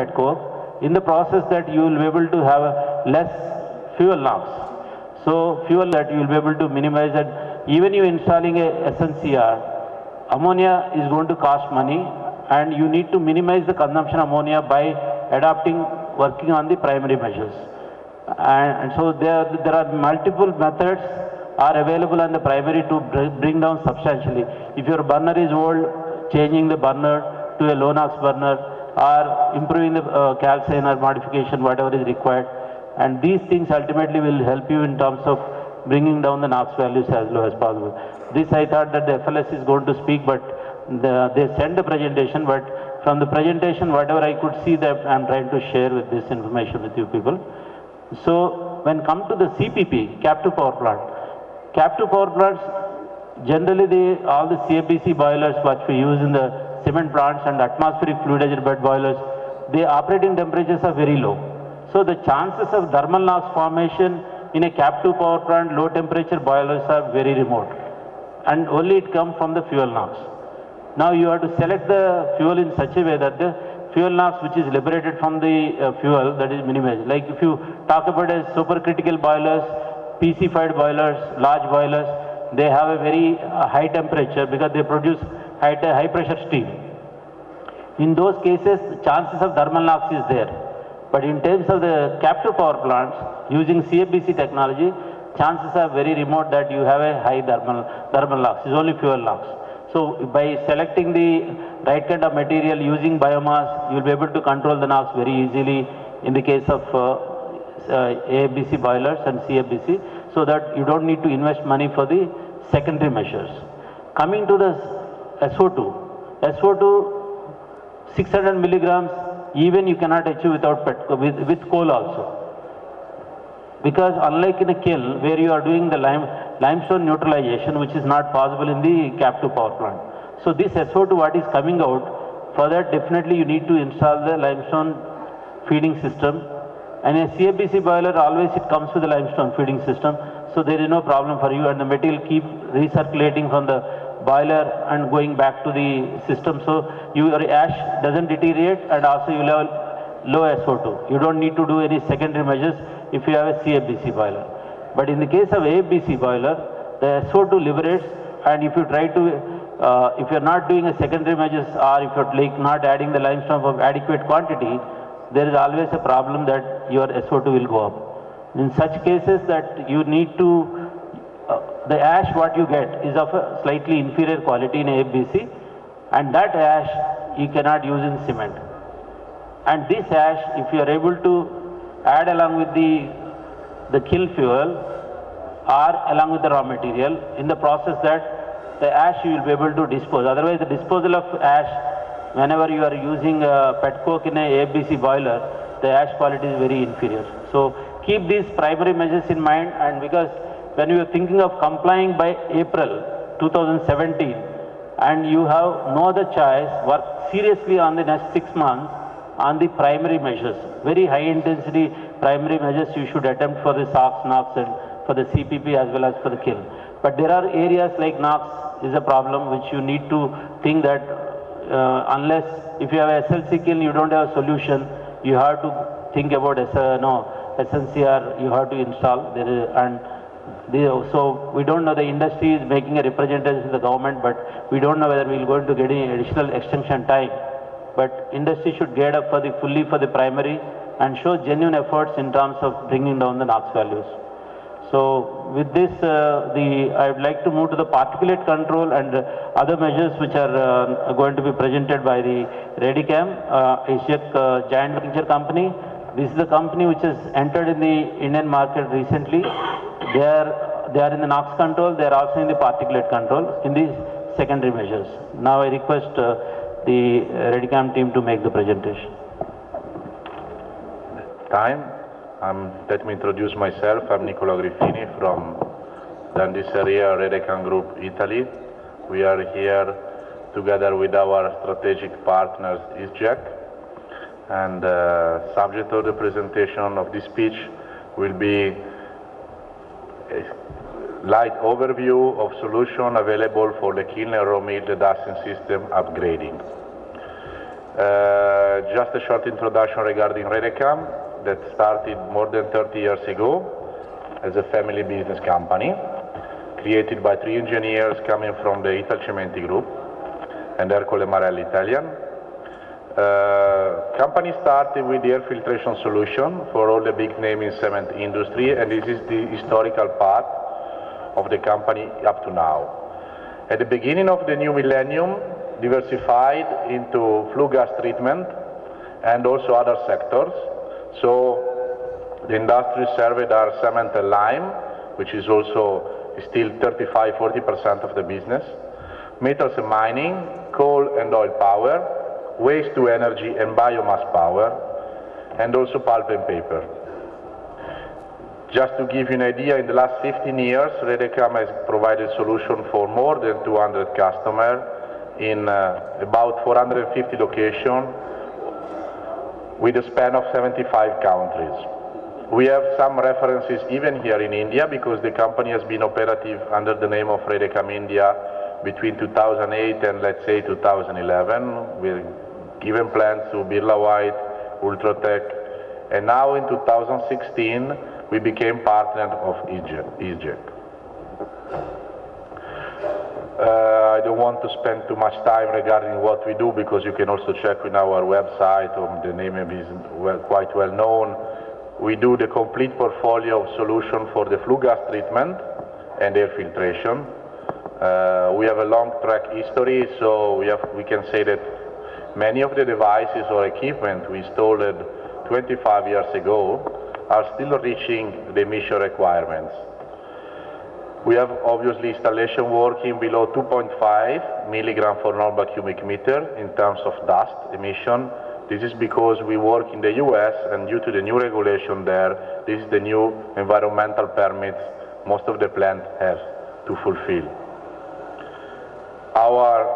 pet coke. In the process that you will be able to have less fuel NOx. So fuel that you will be able to minimize that. Even you installing a SNCR, ammonia is going to cost money, and you need to minimize the consumption of ammonia by working on the primary measures. And so there are multiple methods are available on the primary to bring down substantially. If your burner is old, changing the burner to a low NOx burner, or improving the calcine or modification, whatever is required. And these things ultimately will help you in terms of bringing down the NOx values as low as possible. This I thought that the FLS is going to speak, but they sent the presentation, but from the presentation, whatever I could see, that I'm trying to share with this information with you people. So when come to the CPP, captive power plants, generally all the CFBC boilers what we use in the cement plants and atmospheric fluidizer bed boilers, the operating temperatures are very low. So the chances of thermal NOx formation in a captive power plant low temperature boilers are very remote, and only it comes from the fuel NOx. Now you have to select the fuel in such a way that the fuel NOx which is liberated from the fuel, that is minimized. Like if you talk about a supercritical boilers, PC-fied boilers, large boilers, they have a very high temperature because they produce high pressure steam. In those cases, the chances of thermal NOx is there. But in terms of the captive power plants, using CFBC technology, chances are very remote that you have a high thermal NOx. It's only fuel NOx. So by selecting the right kind of material using biomass, you will be able to control the NOx very easily in the case of AFBC boilers and CFBC, so that you don't need to invest money for the secondary measures. Coming to the SO2, 600 milligrams, even you cannot achieve without with coal also. Because unlike in a kiln where you are doing the limestone neutralization, which is not possible in the captive power plant. So this SO2 what is coming out, for that definitely you need to install the limestone feeding system. And a CFBC boiler, always it comes with the limestone feeding system, so there is no problem for you, and the material keep recirculating from the boiler and going back to the system, so your ash doesn't deteriorate, and also you will have low SO2. You don't need to do any secondary measures if you have a CFBC boiler. But in the case of AFBC boiler, the SO2 liberates, and if you try to, if you are not doing a secondary measures, or if you are like not adding the limestone of adequate quantity, there is always a problem that your SO2 will go up. In such cases that you need to, the ash what you get is of a slightly inferior quality in AFBC, and that ash you cannot use in cement. And this ash, if you are able to add along with the kiln fuel or along with the raw material, in the process that the ash you will be able to dispose. Otherwise the disposal of ash, whenever you are using pet coke in a AFBC boiler, the ash quality is very inferior. So keep these primary measures in mind, and because when you are thinking of complying by April 2017, and you have no other choice, work seriously on the next 6 months on the primary measures. Very high intensity primary measures you should attempt for the SOx, NOx, and for the CPP as well as for the kiln. But there are areas like NOx is a problem which you need to think that unless if you have a SLC kiln, you don't have a solution, you have to think about SNCR, you have to install. So we don't know, the industry is making a representation to the government, but we don't know whether we will going to get any additional extension time. But industry should get up fully for the primary and show genuine efforts in terms of bringing down the NOx values. So with this, I would like to move to the particulate control and other measures which are going to be presented by the Redicam, a giant venture company. This is the company which has entered in the Indian market recently. They are in the NOx control, they are also in the particulate control in these secondary measures. Now I request the Redicam team to make the presentation. Let me introduce myself. I'm Nicola Griffini from Landisseria Redicam Group, Italy. We are here together with our strategic partners, ISGEC. And subject of the presentation of this speech will be a light overview of solution available for the kiln and raw mill dusting system upgrading. Just a short introduction regarding Redecam, that started more than 30 years ago as a family business company, created by 3 engineers coming from the Italcementi group and Ercole Marelli Italian. Company started with the air filtration solution for all the big names in cement industry, and this is the historical part of the company up to now. At the beginning of the new millennium, diversified into flue gas treatment and also other sectors. So the industry served are cement and lime, which is also still 35–40% of the business, metals and mining, coal and oil power, waste to energy and biomass power, and also pulp and paper. Just to give you an idea, in the last 15 years, Redecam has provided solution for more than 200 customers in about 450 locations with a span of 75 countries. We have some references even here in India, because the company has been operative under the name of Redecam India between 2008 and let's say 2011. We're given plants to Birla White, Ultratech, and now in 2016 we became partner of EasyJet. I don't want to spend too much time regarding what we do, because you can also check with our website, the name is quite well known. We do the complete portfolio of solution for the flue gas treatment and air filtration. We have a long track history, so we can say that many of the devices or equipment we installed 25 years ago are still reaching the emission requirements. We have obviously installation working below 2.5 milligram for normal cubic meter in terms of dust emission. This is because we work in the US, and due to the new regulation there, this is the new environmental permits most of the plants have to fulfill. Our,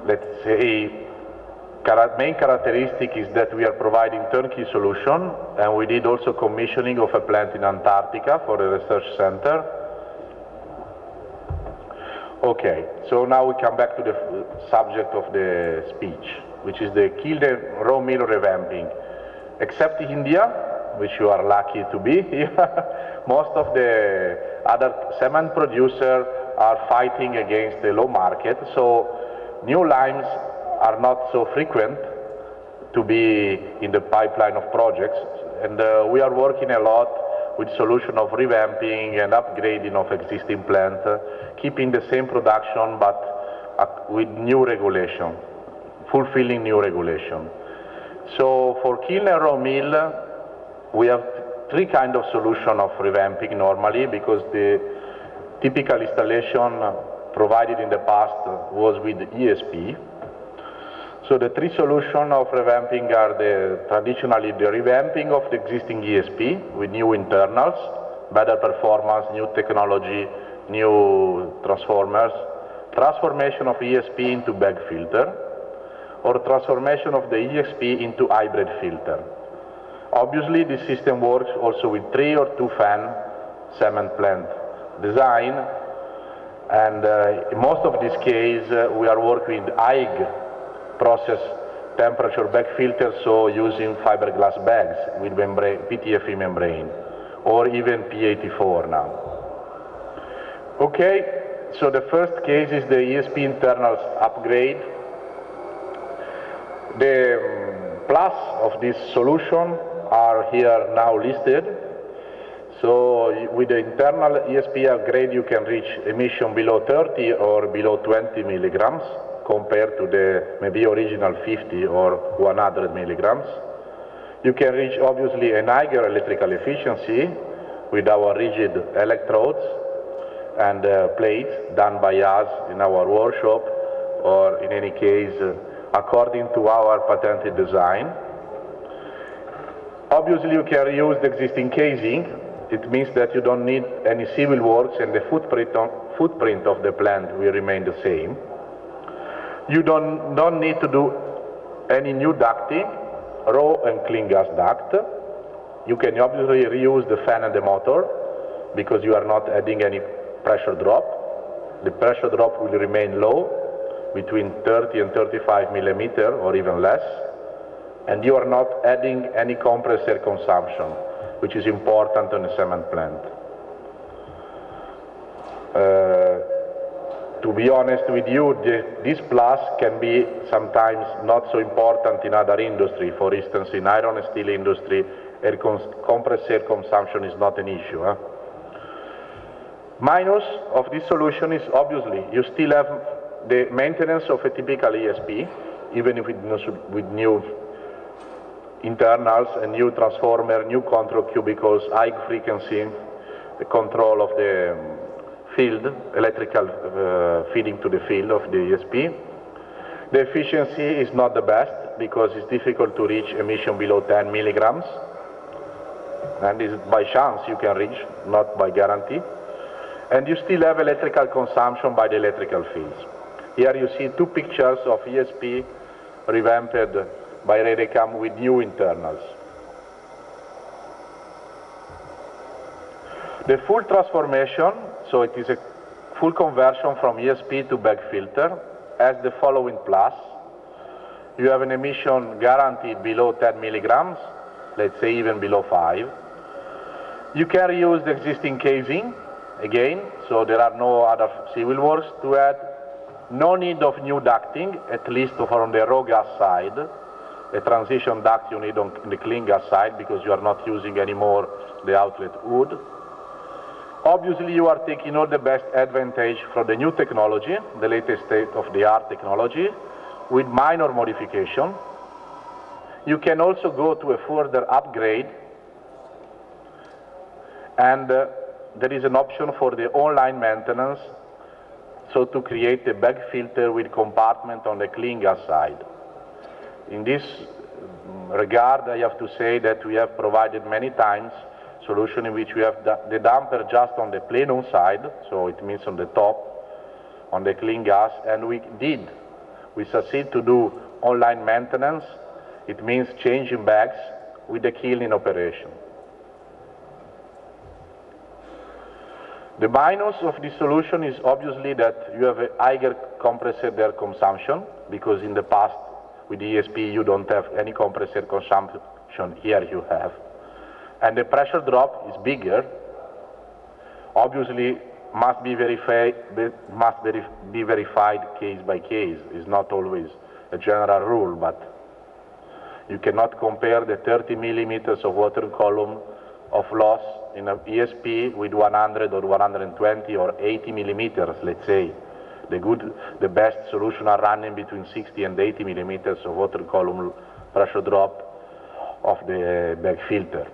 let's say, main characteristic is that we are providing turnkey solution, and we did also commissioning of a plant in Antarctica for a research center. Okay, so now we come back to the subject of the speech, which is the kiln and raw mill revamping. Except India, which you are lucky to be here, most of the other cement producers are fighting against the low market, so new lines are not so frequent to be in the pipeline of projects, and we are working a lot with solution of revamping and upgrading of existing plants, keeping the same production but with new regulation, fulfilling new regulation. So for kiln and raw mill, we have 3 kinds of solution of revamping normally, because the typical installation provided in the past was with ESP. So the 3 solutions of revamping are traditionally the revamping of the existing ESP with new internals, better performance, new technology, new transformers, transformation of ESP into bag filter, or transformation of the ESP into hybrid filter. Obviously, this system works also with 3 or 2 fan cement plant design, and in most of these cases we are working with high process temperature bag filters, so using fiberglass bags with membrane, PTFE membrane, or even P84 now. Okay, so the first case is the ESP internals upgrade. The plus of this solution are here now listed. So with the internal ESP upgrade, you can reach emission below 30 or below 20 milligrams compared to the maybe original 50 or 100 milligrams. You can reach obviously a higher electrical efficiency with our rigid electrodes and plates done by us in our workshop, or in any case according to our patented design. Obviously you can reuse the existing casing. It means that you don't need any civil works, and the footprint of the plant will remain the same. You don't need to do any new ducting, raw and clean gas duct. You can obviously reuse the fan and the motor, because you are not adding any pressure drop. The pressure drop will remain low, between 30 and 35 millimeter or even less, and you are not adding any compressor consumption, which is important on a cement plant. To be honest with you, this plus can be sometimes not so important in other industry. For instance, in iron and steel industry, compressor consumption is not an issue. Minus of this solution is obviously you still have the maintenance of a typical ESP, even if with new internals, a new transformer, new control cubicles, high frequency, the control of the field, electrical feeding to the field of the ESP. The efficiency is not the best because it's difficult to reach emission below 10 milligrams. And it's by chance you can reach, not by guarantee. And you still have electrical consumption by the electrical fields. Here you see two pictures of ESP revamped by Redecam with new internals. The full transformation, so it is a full conversion from ESP to bag filter, has the following plus. You have an emission guaranteed below 10 milligrams, let's say even below 5. You can reuse the existing casing, again, so there are no other civil works to add. No need of new ducting, at least from the raw gas side. A transition duct you need on the clean gas side because you are not using anymore the outlet wood. Obviously, you are taking all the best advantage from the new technology, the latest state-of-the-art technology, with minor modification. You can also go to a further upgrade, and there is an option for the online maintenance, so to create a bag filter with compartment on the clean gas side. In this regard, I have to say that we have provided many times solution in which we have the damper just on the plenum side, so it means on the top, on the clean gas, and we succeed to do online maintenance. It means changing bags with the kiln in operation. The minus of this solution is obviously that you have a higher compressor air consumption, because in the past with ESP you don't have any compressor consumption, here you have. And the pressure drop is bigger. Obviously, must be verified case by case. It's not always a general rule, but you cannot compare the 30 millimeters of water column of loss in an ESP with 100 or 120 or 80 millimeters, let's say. The best solution are running between 60 and 80 millimeters of water column pressure drop of the bag filter.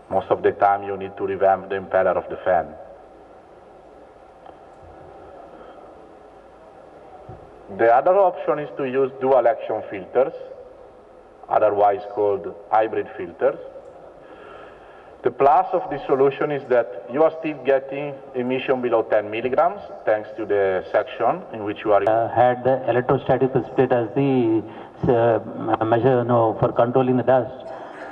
Most of the time you need to revamp the impeller of the fan. The other option is to use dual action filters, otherwise called hybrid filters. The plus of this solution is that you are still getting emission below 10 milligrams, thanks to the section in which you are... Had the electrostatic precipitate as the measure for controlling the dust.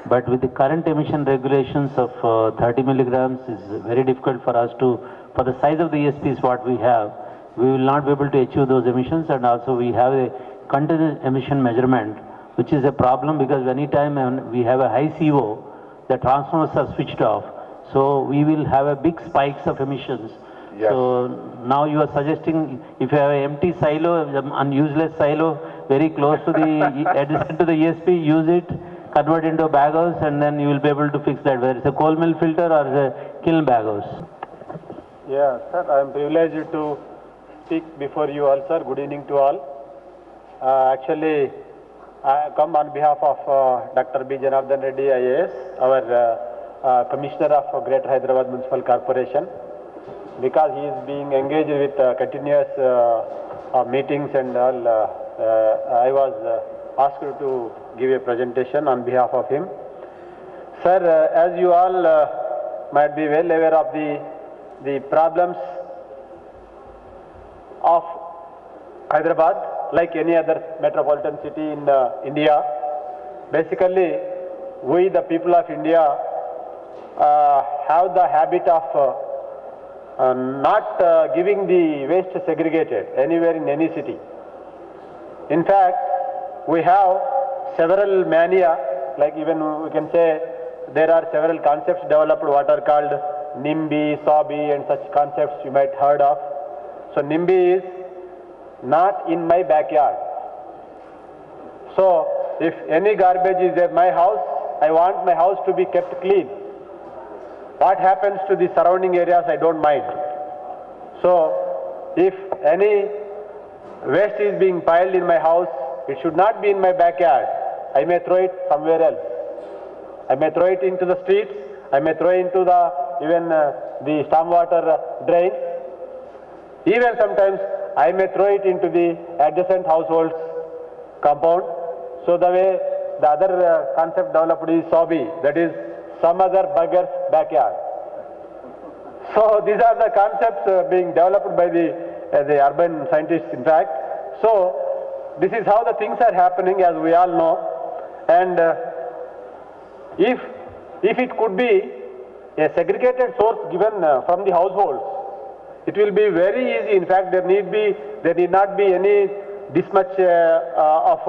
But with the current emission regulations of 30 milligrams, is very difficult for us to, for the size of the ESPs what we have, we will not be able to achieve those emissions, and also we have a continuous emission measurement, which is a problem because anytime we have a high CO, the transformers are switched off. So we will have a big spikes of emissions. Yes. So now you are suggesting if you have an empty silo, an useless silo, very close to the, adjacent to the ESP, use it, convert into a bag house, and then you will be able to fix that, whether it's a coal mill filter or a kiln bag house. Yeah, sir, I am privileged to speak before you all, sir. Good evening to all. Actually, I come on behalf of Dr. B. Janardhan Reddy, IAS, our Commissioner of Greater Hyderabad Municipal Corporation, because he is being engaged with continuous meetings and all. I was asked to give a presentation on behalf of him. Sir, as you all might be well aware of the problems of Hyderabad, like any other metropolitan city in India. Basically, we the people of India have the habit of not giving the waste segregated anywhere in any city. In fact, we have several mania, like even we can say there are several concepts developed what are called NIMBY, SOBY and such concepts you might heard of. So NIMBY is not in my backyard. So if any garbage is at my house, I want my house to be kept clean. What happens to the surrounding areas, I don't mind. So if any waste is being piled in my house, it should not be in my backyard. I may throw it somewhere else. I may throw it into the streets. I may throw it into the stormwater drains. Even sometimes I may throw it into the adjacent households compound. So the way the other concept developed is SOBY, that is some other bugger's backyard. So these are the concepts being developed by the urban scientists, in fact. So this is how the things are happening, as we all know. And if it could be a segregated source given from the households, it will be very easy. In fact, there need not be any this much of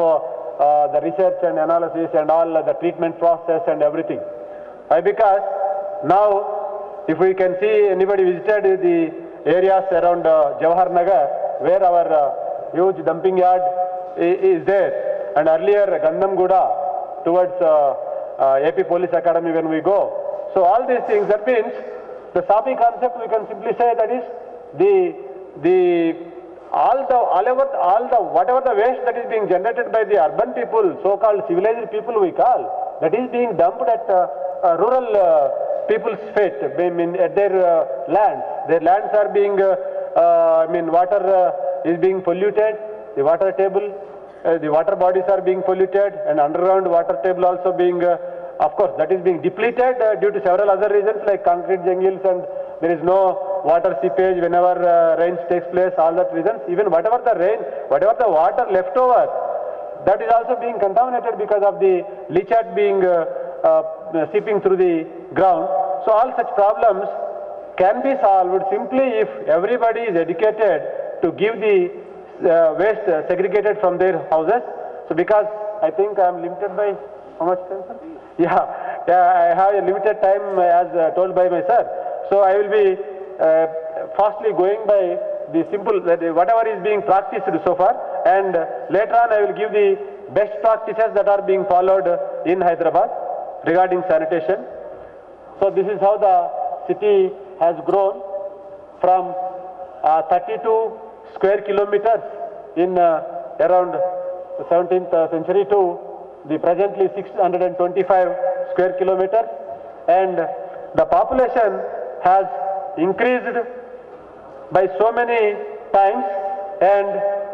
the research and analysis and all the treatment process and everything. Why? Because now, if we can see, anybody visited the areas around Jawahar Nagar, where our huge dumping yard is there, and earlier Gandamguda towards AP Police Academy when we go. So all these things, that means the SOBY concept, we can simply say that is whatever the waste that is being generated by the urban people, so-called civilized people we call, that is being dumped at rural people's fate, at their lands. Their lands are being, water is being polluted, the water table, the water bodies are being polluted, and underground water table also being, of course, that is being depleted due to several other reasons like concrete jungles, and there is no water seepage whenever rains takes place, all that reasons. Even whatever the water left over, that is also being contaminated because of the leachate being seeping through the ground. So all such problems can be solved simply if everybody is educated to give the waste segregated from their houses. So because I think I am limited by how much time, sir? Yeah, I have a limited time as told by my sir. So I will be fastly going by the simple, whatever is being practiced so far, and later on I will give the best practices that are being followed in Hyderabad regarding sanitation. So this is how the city has grown from 32 square kilometers in around the 17th century to the presently 625 square kilometers, and the population has increased by so many times, and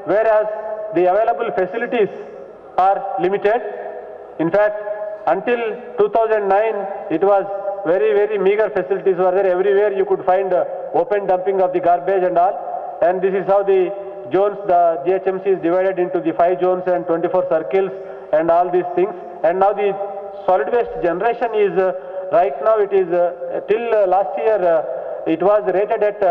whereas the available facilities are limited. In fact, until 2009 it was very meager facilities were there. Everywhere you could find open dumping of the garbage and all, and this is how the zones, the GHMC is divided into the 5 zones and 24 circles and all these things. And now the solid waste generation is right now it is till last year it was rated at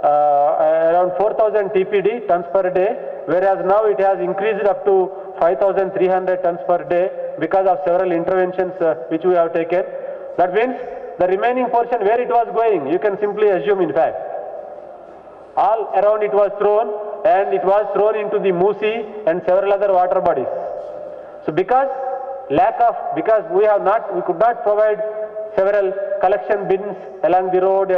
around 4,000 TPD, tons per day, whereas now it has increased up to 5,300 tons per day because of several interventions which we have taken. That means the remaining portion where it was going, you can simply assume, in fact, all around it was thrown, and it was thrown into the Musi and several other water bodies. So because we could not provide several collection bins along the road